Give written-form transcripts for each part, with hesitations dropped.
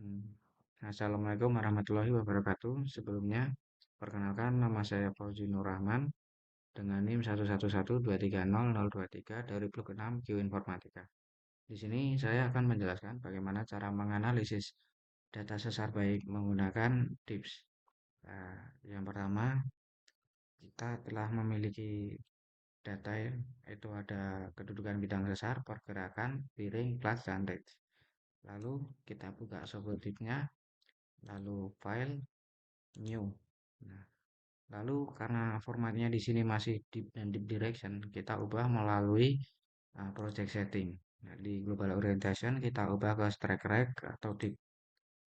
Hmm. Assalamualaikum warahmatullahi wabarakatuh. Sebelumnya, perkenalkan nama saya Fauzi Nur Rahman dengan NIM 111230023 dari Blok 6 Q Informatika. Di sini saya akan menjelaskan bagaimana cara menganalisis data sesar baik menggunakan tips. Nah, yang pertama, kita telah memiliki data ya, itu ada kedudukan bidang sesar, pergerakan, piring, kelas, dan teks. Lalu kita buka subtipnya, lalu file, new. Nah, lalu karena formatnya di sini masih deep dan deep direction, kita ubah melalui project setting. Nah, di global orientation kita ubah ke strike rect atau deep.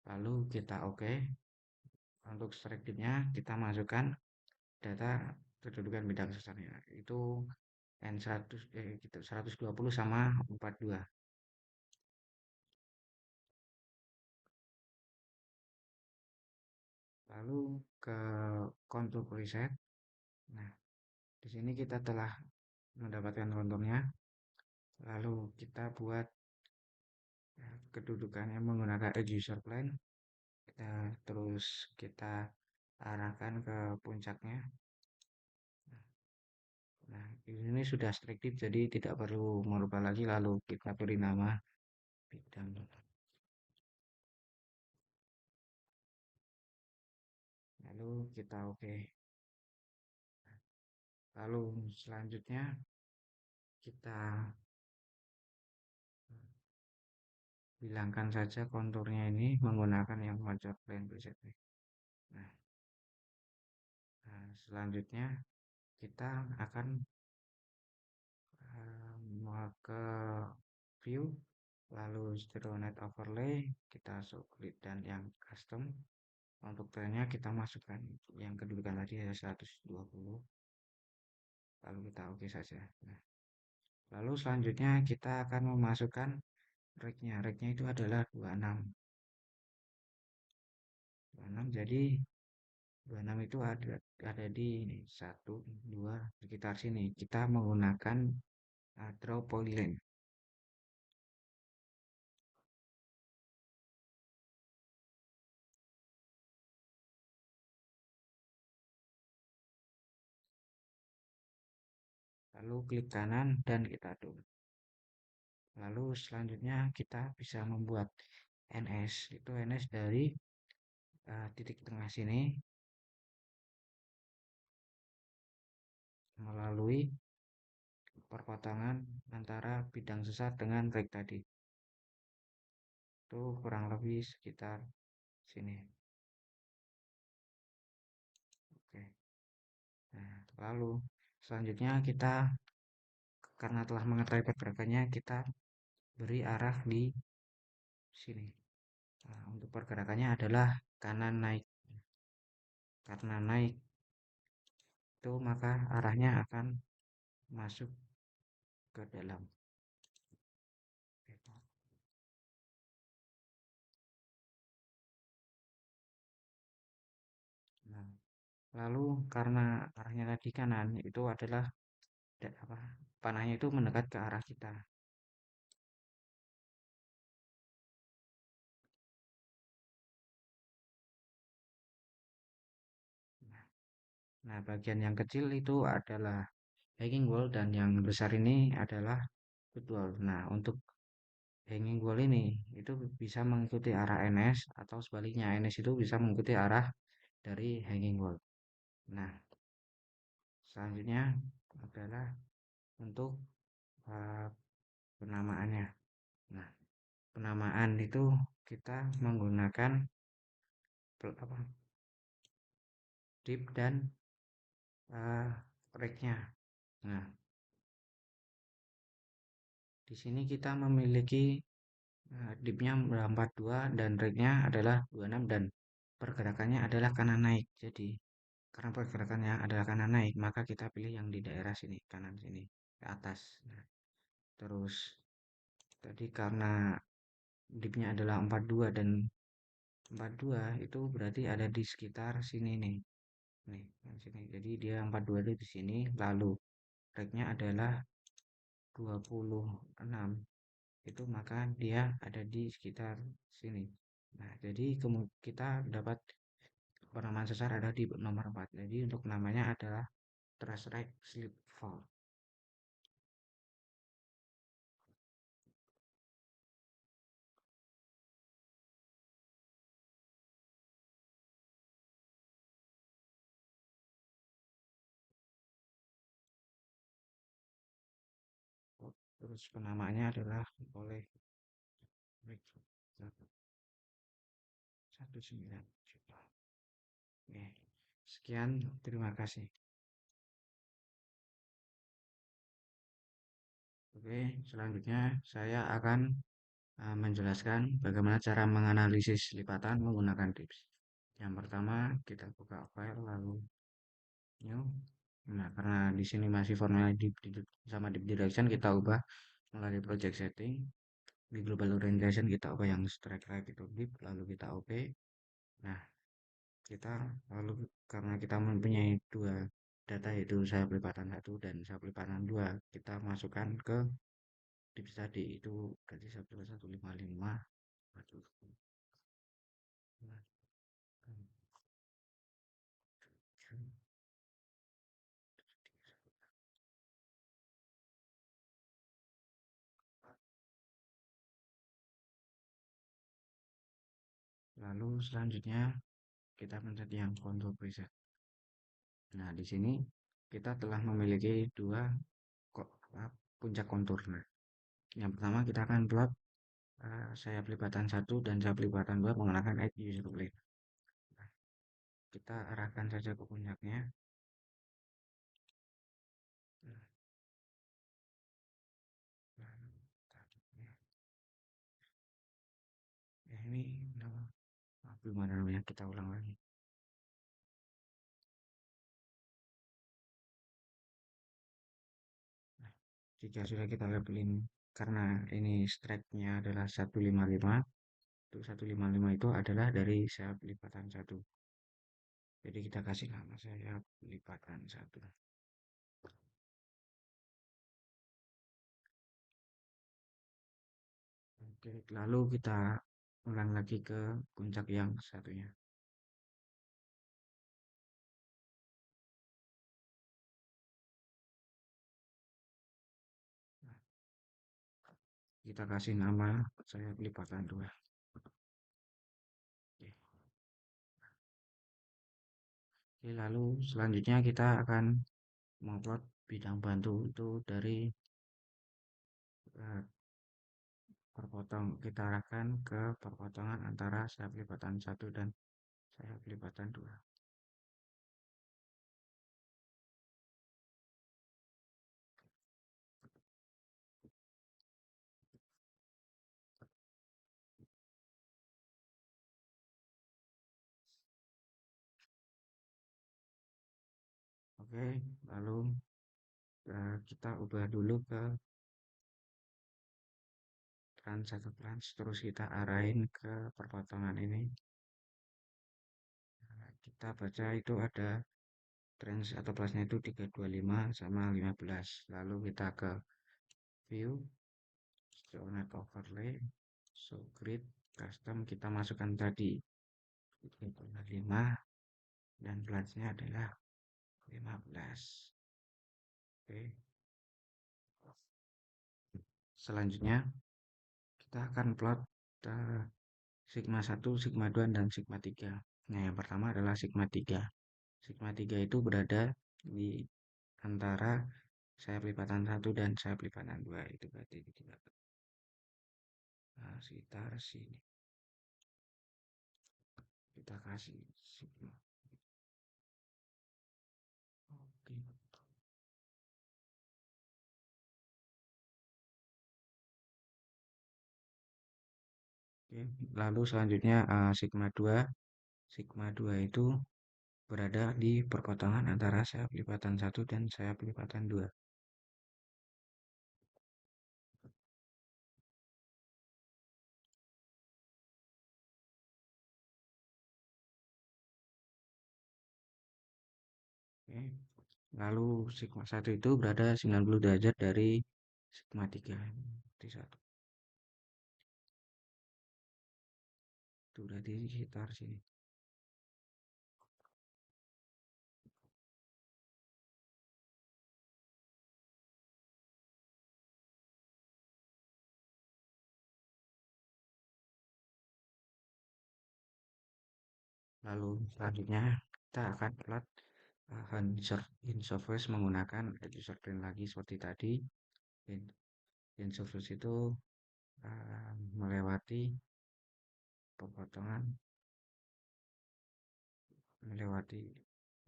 Lalu kita oke. Untuk strike deepnya kita masukkan data kedudukan bidang sesarnya. Itu N100 gitu, 120 sama 42. Lalu ke kontur preset. Nah, di sini kita telah mendapatkan konturnya. Lalu kita buat kedudukannya menggunakan edge user plane. Terus kita arahkan ke puncaknya. Nah, ini sudah strike jadi tidak perlu merubah lagi. Lalu kita beri nama bidang. Lalu kita oke. Lalu selanjutnya kita hilangkan saja konturnya ini menggunakan yang major plane preset. Nah, selanjutnya kita akan ke view, lalu stereo net overlay, kita klik dan yang custom. Untuk trennya kita masukkan yang kedudukan tadi ya 120, lalu kita oke saja. Nah, lalu selanjutnya kita akan memasukkan rate-nya. Rate-nya itu adalah 26. 26 jadi 26 itu ada di ini 1 2 sekitar sini. Kita menggunakan draw polyline. Lalu klik kanan dan kita turun. Lalu selanjutnya kita bisa membuat NS. Itu NS dari titik tengah sini melalui perpotongan antara bidang sesar dengan rake tadi. Itu kurang lebih sekitar sini. Oke. Nah, lalu selanjutnya kita karena telah mengetahui pergerakannya kita beri arah di sini. Nah, untuk pergerakannya adalah kanan naik. Karena naik itu maka arahnya akan masuk ke dalam. Nah, lalu karena arahnya tadi kanan itu adalah panahnya itu mendekat ke arah kita. Nah, bagian yang kecil itu adalah hanging wall dan yang besar ini adalah footwall. Nah, untuk hanging wall ini itu bisa mengikuti arah NS atau sebaliknya NS itu bisa mengikuti arah dari hanging wall. Nah, selanjutnya adalah untuk uh, penamaannya. Nah, penamaan itu kita menggunakan apa deep dan rake-nya. Nah, di sini kita memiliki deep-nya 42 dan rate-nya adalah 26 dan pergerakannya adalah kanan naik. Jadi karena pergerakannya adalah kanan naik, maka kita pilih yang di daerah sini, kanan sini, ke atas. Nah, terus tadi karena deep-nya adalah 42 dan 42 itu berarti ada di sekitar sini nih. Nih, sini. Jadi dia 42 itu di sini, lalu rate-nya adalah 26. Itu maka dia ada di sekitar sini. Nah, jadi kita dapat penamaan sesar ada di nomor 4. Jadi untuk namanya adalah trace right slip fault. Terus penamaannya adalah oleh 19 juta. Oke, sekian, terima kasih. Oke, selanjutnya saya akan menjelaskan bagaimana cara menganalisis lipatan menggunakan tips. Yang pertama, kita buka file lalu new. Nah, karena di sini masih formula sama deep direction, kita ubah melalui project setting. Di global orientation kita ubah yang strike right itu deep, lalu kita OK. Nah, kita lalu karena kita mempunyai dua data, yaitu sayap lipatan 1 dan sayap lipatan 2, kita masukkan ke tips tadi, itu berarti 1,155. Waduh. Lalu selanjutnya kita pencet yang contour preset. Nah, di sini kita telah memiliki dua puncak kontur. Nah, yang pertama kita akan plot sayap lipatan 1 dan sayap lipatan 2 menggunakan edge user plane. Nah, kita arahkan saja ke puncaknya. Nah, ini gimana namanya, kita ulang lagi. Nah, jika sudah kita labelin, karena ini strike-nya adalah 155, untuk 155 itu adalah dari sayap lipatan 1. Jadi kita kasih nama sayap lipatan 1. Oke, lalu kita ulang lagi ke puncak yang satunya. Nah, kita kasih nama sayap lipatan 2. Oke. Oke, lalu selanjutnya kita akan memplot bidang bantu itu dari eh, kita arahkan ke perpotongan antara sayap lipatan 1 dan sayap lipatan 2. Oke, lalu kita ubah dulu ke trans 1 trans, terus kita arahin ke perpotongan ini. Nah, kita baca itu ada trans atau plusnya itu 325 sama 15. Lalu kita ke view, show net overlay, show grid, custom, kita masukkan tadi 325 dan plusnya adalah 15. Oke. Selanjutnya kita akan plot sigma 1, sigma 2, dan sigma 3. Nah, yang pertama adalah sigma 3. Sigma 3 itu berada di antara sayap lipatan 1 dan sayap lipatan 2. Itu berarti kita sekitar sini. Kita kasih sigma. Oke. Oke. Lalu selanjutnya sigma 2. Sigma 2 itu berada di perpotongan antara sayap lipatan 1 dan sayap lipatan 2. Oke. Lalu sigma 1 itu berada 90 derajat dari sigma 3. Di 1. Sudah di sekitar sini. Lalu selanjutnya kita akan plot in-surface menggunakan user plane lagi seperti tadi. In-surface itu melewati pepotongan, melewati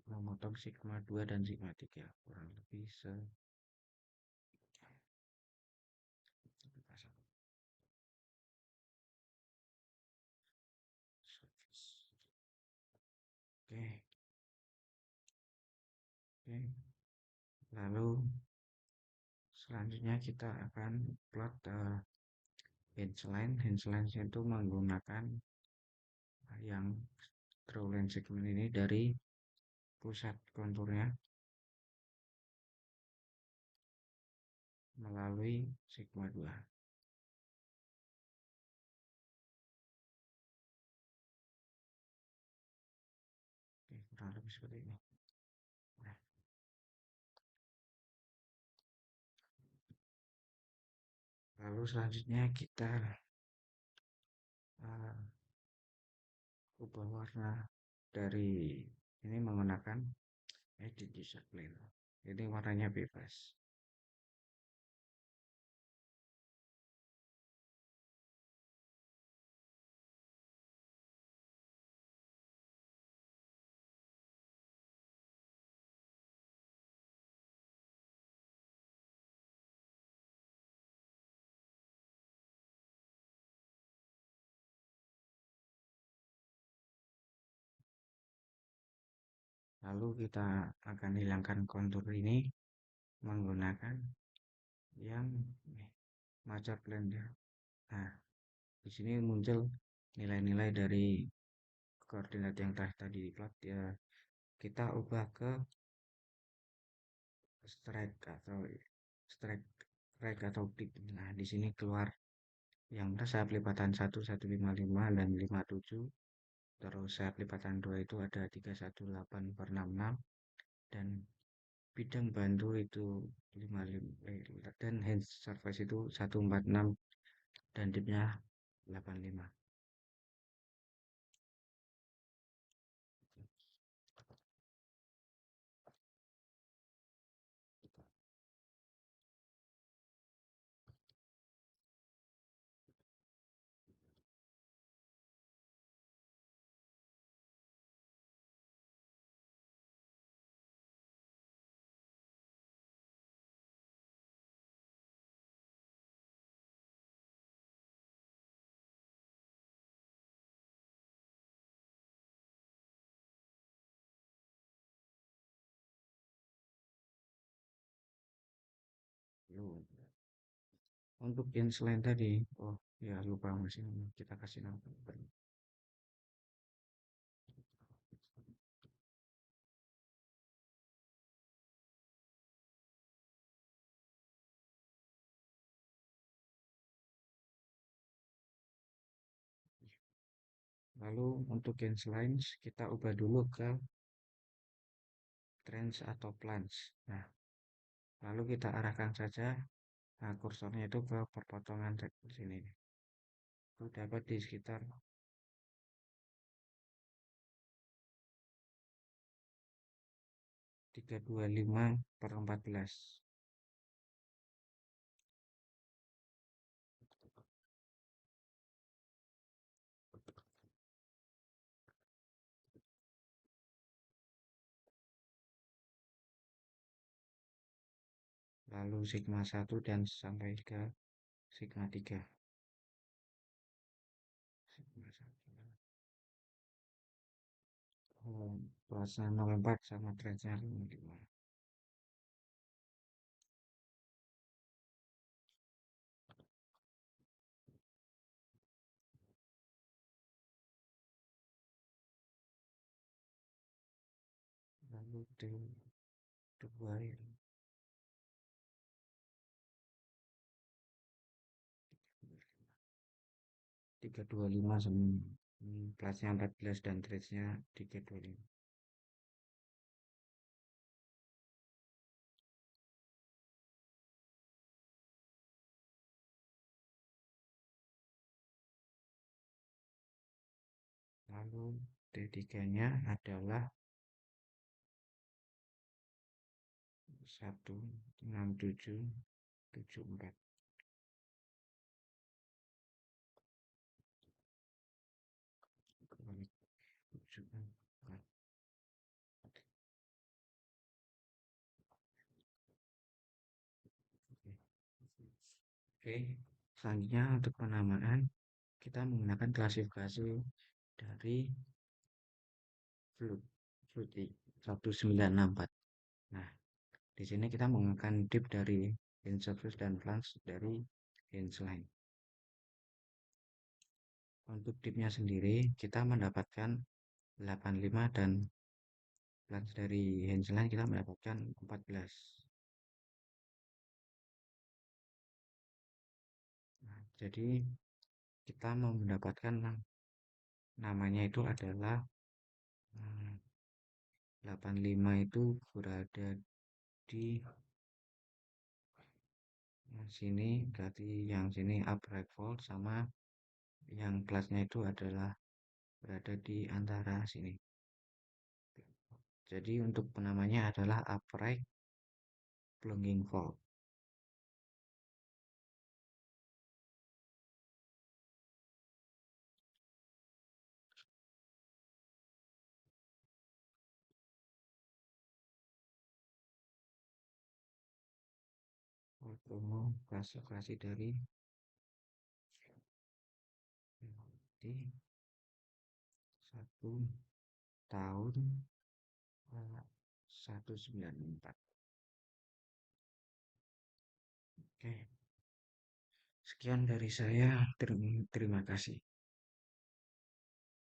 memotong sigma 2 dan sigma 3 kurang lebih oke, oke. Lalu selanjutnya kita akan plot hinge line itu menggunakan yang true line segment ini dari pusat konturnya melalui sigma 2. Oke, kurang lebih seperti ini. Nah, lalu selanjutnya kita uh, ubah warna dari ini menggunakan edit user plane. Ini warnanya bebas. Lalu kita akan hilangkan kontur ini menggunakan yang maca blender. Nah, di sini muncul nilai-nilai dari koordinat yang tadi plot ya. Kita ubah ke strike atau strike strike atau tick. Nah, di sini keluar yang sayap lipatan 1155 dan 57. Terus sayap lipatan 2 itu ada 318 per 66 dan bidang bantu itu 55 dan hand surface itu 146 dan dipnya 85. Untuk yang selain tadi, oh ya lupa masih kita kasih nama. Lalu untuk yang selain kita ubah dulu ke trends atau plans. Nah, lalu kita arahkan saja kursornya itu ke perpotongan di sini. Itu dapat di sekitar 325 per 14. Lalu sigma 1 dan sampai ke sigma 3. Sigma 1. Plusnya 04 sama trennya 55. Lalu dua 325 sama Plusnya 14 dan trade-nya dikit dulu. Lalu D3-nya adalah 16774. Oke, selanjutnya untuk penamaan kita menggunakan klasifikasi dari Fluty 1964. Nah, di sini kita menggunakan dip dari hinge surface dan flange dari hinge line. Untuk dipnya sendiri kita mendapatkan 85 dan flange dari hinge line kita mendapatkan 14. Nah, jadi kita mau mendapatkan namanya itu adalah 85 itu berada di sini, berarti yang sini upright fault sama yang kelasnya itu adalah berada di antara sini. Jadi untuk penamanya adalah upright plunging fault. Volume klasifikasi dari di 1 tahun 1994. Oke, sekian dari saya. Terima kasih.